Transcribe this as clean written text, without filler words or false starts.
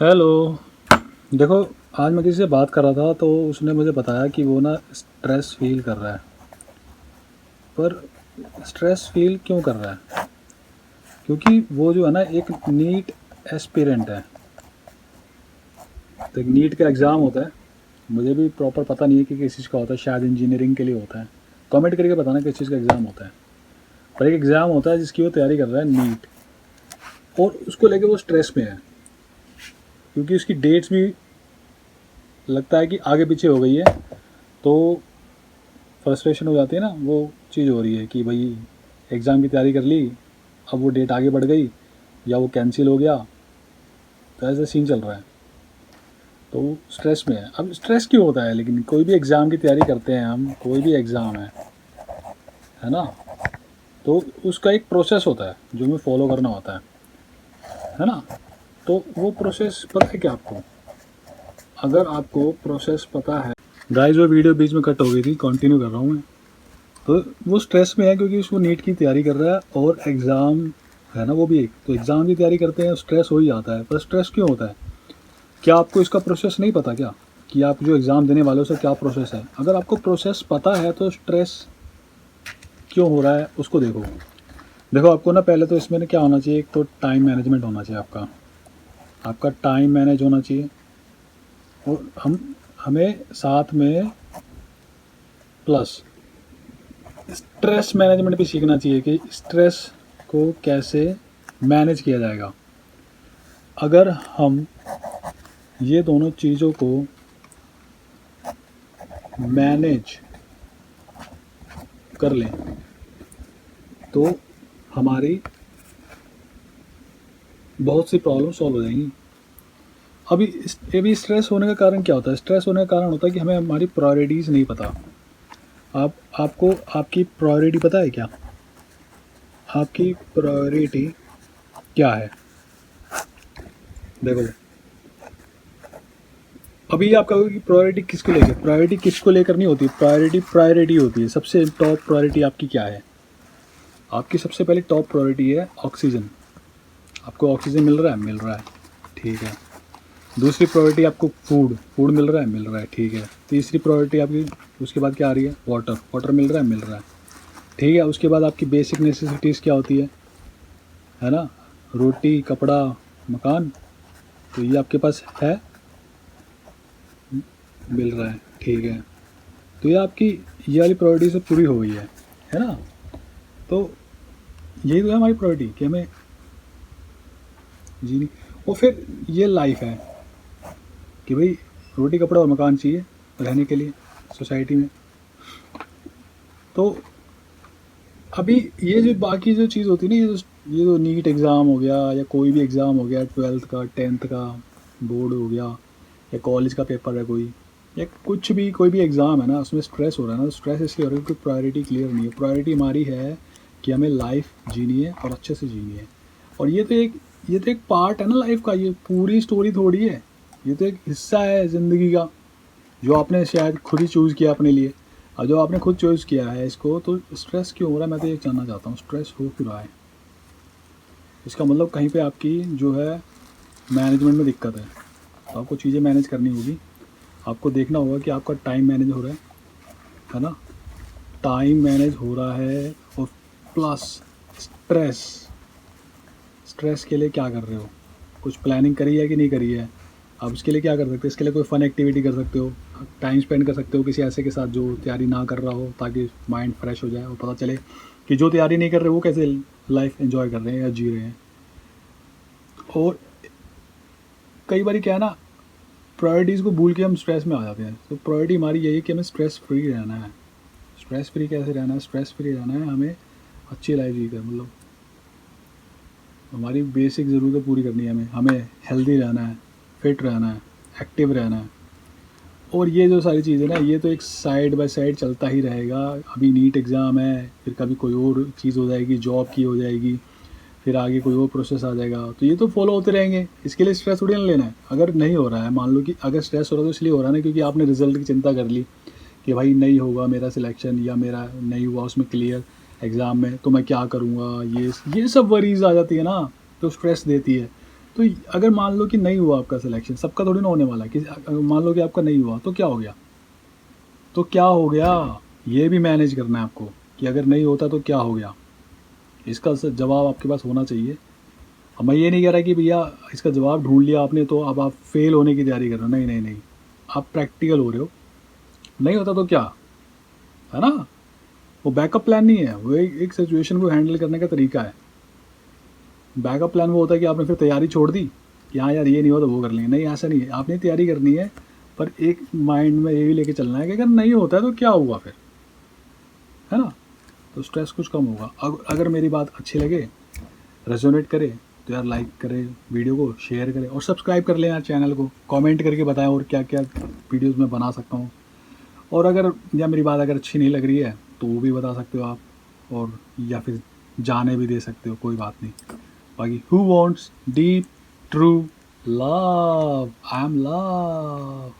Hello. देखो, आज मैं किसी से बात कर रहा था तो उसने मुझे बताया कि वो ना स्ट्रेस फील कर रहा है। पर स्ट्रेस फील क्यों कर रहा है? क्योंकि वो जो है ना एक नीट एस्पिरेंट है। तो एक नीट का एग्ज़ाम होता है। मुझे भी प्रॉपर पता नहीं है कि किस चीज़ का होता है, शायद इंजीनियरिंग के लिए होता है। कमेंट करके बताना किस चीज़ का एग्ज़ाम होता है। पर एक एग्ज़ाम होता है जिसकी वो तैयारी कर रहा है, नीट। और उसको लेके वो स्ट्रेस में है क्योंकि उसकी डेट्स भी लगता है कि आगे पीछे हो गई है। तो फ्रस्ट्रेशन हो जाती है ना, वो चीज़ हो रही है कि भाई एग्ज़ाम की तैयारी कर ली, अब वो डेट आगे बढ़ गई या वो कैंसिल हो गया। तो ऐसा सीन चल रहा है। तो स्ट्रेस में है। अब स्ट्रेस क्यों होता है? लेकिन कोई भी एग्ज़ाम की तैयारी करते हैं हम, कोई भी एग्ज़ाम है ना, तो उसका एक प्रोसेस होता है जो हमें फॉलो करना होता है ना। तो वो प्रोसेस पता है क्या आपको? अगर आपको प्रोसेस पता है, गाइस वो वीडियो बीच में कट हो गई थी, कंटिन्यू कर रहा हूँ मैं। तो वो स्ट्रेस में है क्योंकि उसको नीट की तैयारी कर रहा है और एग्ज़ाम है ना, वो भी एक। तो एग्ज़ाम की तैयारी करते हैं, स्ट्रेस हो ही जाता है। पर स्ट्रेस क्यों होता है? क्या आपको इसका प्रोसेस नहीं पता क्या, कि आप जो एग्ज़ाम देने वाले हो उसका क्या प्रोसेस है? अगर आपको प्रोसेस पता है तो स्ट्रेस क्यों हो रहा है उसको देखो। देखो, आपको ना पहले तो इसमें ना क्या होना चाहिए, एक तो टाइम मैनेजमेंट होना चाहिए आपका। आपका टाइम मैनेज होना चाहिए। और हमें साथ में प्लस स्ट्रेस मैनेजमेंट भी सीखना चाहिए कि स्ट्रेस को कैसे मैनेज किया जाएगा। अगर हम ये दोनों चीज़ों को मैनेज कर लें तो हमारी बहुत सी प्रॉब्लम सॉल्व हो जाएंगी। अभी स्ट्रेस होने का कारण क्या होता है? स्ट्रेस होने का कारण होता है कि हमें हमारी प्रायोरिटीज़ नहीं पता। आपको आपकी प्रायोरिटी पता है क्या? आपकी प्रायोरिटी क्या है? देखो, अभी आपका प्रायोरिटी किसको लेकर, प्रायोरिटी किसको लेकर नहीं होती, प्रायोरिटी होती है। सबसे टॉप प्रायोरिटी आपकी क्या है? आपकी सबसे पहले टॉप प्रायोरिटी है ऑक्सीजन। आपको ऑक्सीजन मिल रहा है? मिल रहा है, ठीक है। दूसरी प्रायोरिटी आपको फूड, फूड मिल रहा है? मिल रहा है, ठीक है। तीसरी प्रायोरिटी आपकी उसके बाद क्या आ रही है? वाटर, वाटर मिल रहा है? मिल रहा है, ठीक है। उसके बाद आपकी बेसिक नेसेसिटीज़ क्या होती है ना? रोटी, कपड़ा, मकान। तो ये आपके पास है, मिल रहा है, ठीक है। तो ये आपकी ये वाली प्रायोरिटी सब पूरी हो गई है ना। तो यही तो है हमारी प्रायोरिटी कि हमें जीनी। और फिर ये लाइफ है कि भाई रोटी, कपड़ा और मकान चाहिए रहने के लिए सोसाइटी में। तो अभी ये जो बाकी जो चीज़ होती है ना, ये जो नीट एग्ज़ाम हो गया या कोई भी एग्ज़ाम हो गया, 12th का, 10th का बोर्ड हो गया, या कॉलेज का पेपर है कोई, या कुछ भी कोई भी एग्ज़ाम है ना, उसमें स्ट्रेस हो रहा है ना। स्ट्रेस इसलिए हो रहा है क्योंकि प्रायोरिटी क्लियर नहीं है। प्रायोरिटी हमारी है कि हमें लाइफ जीनी है और अच्छे से जीनी है। और ये तो एक पार्ट है ना लाइफ का, ये पूरी स्टोरी थोड़ी है। ये तो एक हिस्सा है ज़िंदगी का जो आपने शायद खुद ही चूज़ किया अपने लिए। और जो आपने खुद चॉइस किया है इसको, तो स्ट्रेस क्यों हो रहा है? मैं तो ये जानना चाहता हूँ, स्ट्रेस हो क्यों रहा है? इसका मतलब कहीं पे आपकी जो है मैनेजमेंट में दिक्कत है। तो आपको चीज़ें मैनेज करनी होगी। आपको देखना होगा कि आपका टाइम मैनेज हो रहा है ना। टाइम मैनेज हो रहा है और प्लस स्ट्रेस, स्ट्रेस के लिए क्या कर रहे हो? कुछ प्लानिंग करी है कि नहीं करी है? आप इसके लिए क्या कर सकते हो? इसके लिए कोई फ़न एक्टिविटी कर सकते हो, टाइम स्पेंड कर सकते हो किसी ऐसे के साथ जो तैयारी ना कर रहा हो, ताकि माइंड फ्रेश हो जाए और पता चले कि जो तैयारी नहीं कर रहे वो कैसे लाइफ एंजॉय कर रहे हैं या जी रहे हैं। और कई बार क्या है ना, प्रायोरिटीज़ को भूल के हम स्ट्रेस में आ जाते हैं। तो प्रायोरिटी हमारी यही है कि हमें स्ट्रेस फ्री रहना है। स्ट्रेस फ्री कैसे रहना है? स्ट्रेस फ्री रहना है हमें अच्छी लाइफ जी कर, मतलब हमारी बेसिक ज़रूरतें पूरी करनी है। हमें हेल्दी रहना है, फिट रहना है, एक्टिव रहना है। और ये जो सारी चीज़ें ना, ये तो एक साइड बाय साइड चलता ही रहेगा। अभी नीट एग्ज़ाम है, फिर कभी कोई और चीज़ हो जाएगी, जॉब की हो जाएगी, फिर आगे कोई और प्रोसेस आ जाएगा। तो ये तो फॉलो होते रहेंगे। इसके लिए स्ट्रेस थोड़ी ना लेना है। अगर नहीं हो रहा है, मान लो कि अगर स्ट्रेस हो रहा है तो इसलिए हो रहा है ना क्योंकि आपने रिजल्ट की चिंता कर ली कि भाई नहीं होगा मेरा सिलेक्शन, या मेरा नहीं हुआ उसमें क्लियर एग्ज़ाम में, तो मैं क्या करूँगा। ये सब वरीज आ जाती है ना, तो स्ट्रेस देती है। तो अगर मान लो कि नहीं हुआ आपका सिलेक्शन, सबका थोड़ी ना होने वाला है, कि मान लो कि आपका नहीं हुआ तो क्या हो गया, तो क्या हो गया, ये भी मैनेज करना है आपको कि अगर नहीं होता तो क्या हो गया। इसका जवाब आपके पास होना चाहिए। अब मैं ये नहीं कह रहा कि भैया इसका जवाब ढूंढ लिया आपने तो अब आप फेल होने की तैयारी कर रहे हो, नहीं नहीं नहीं, आप प्रैक्टिकल हो रहे हो। नहीं होता तो क्या, है ना, वो बैकअप प्लान नहीं है, वो एक सिचुएशन को हैंडल करने का तरीका है। बैकअप प्लान वो होता है कि आपने फिर तैयारी छोड़ दी कि हाँ यार ये नहीं हुआ तो वो कर लेंगे, नहीं ऐसा नहीं है, आपने तैयारी करनी है, पर एक माइंड में ये भी लेके चलना है कि अगर नहीं होता है तो क्या हुआ फिर, है ना। तो स्ट्रेस कुछ कम होगा। अगर मेरी बात अच्छी लगे, रेजोनेट करे, तो यार लाइक करें वीडियो को, शेयर करें और सब्सक्राइब कर लें यार चैनल को, कमेंट करके बताएं और क्या क्या वीडियोस मैं बना सकता हूँ। और अगर या मेरी बात अगर अच्छी नहीं लग रही है तो वो भी बता सकते हो आप, और या फिर जाने भी दे सकते हो, कोई बात नहीं। बाकी who wants deep true love, I am love.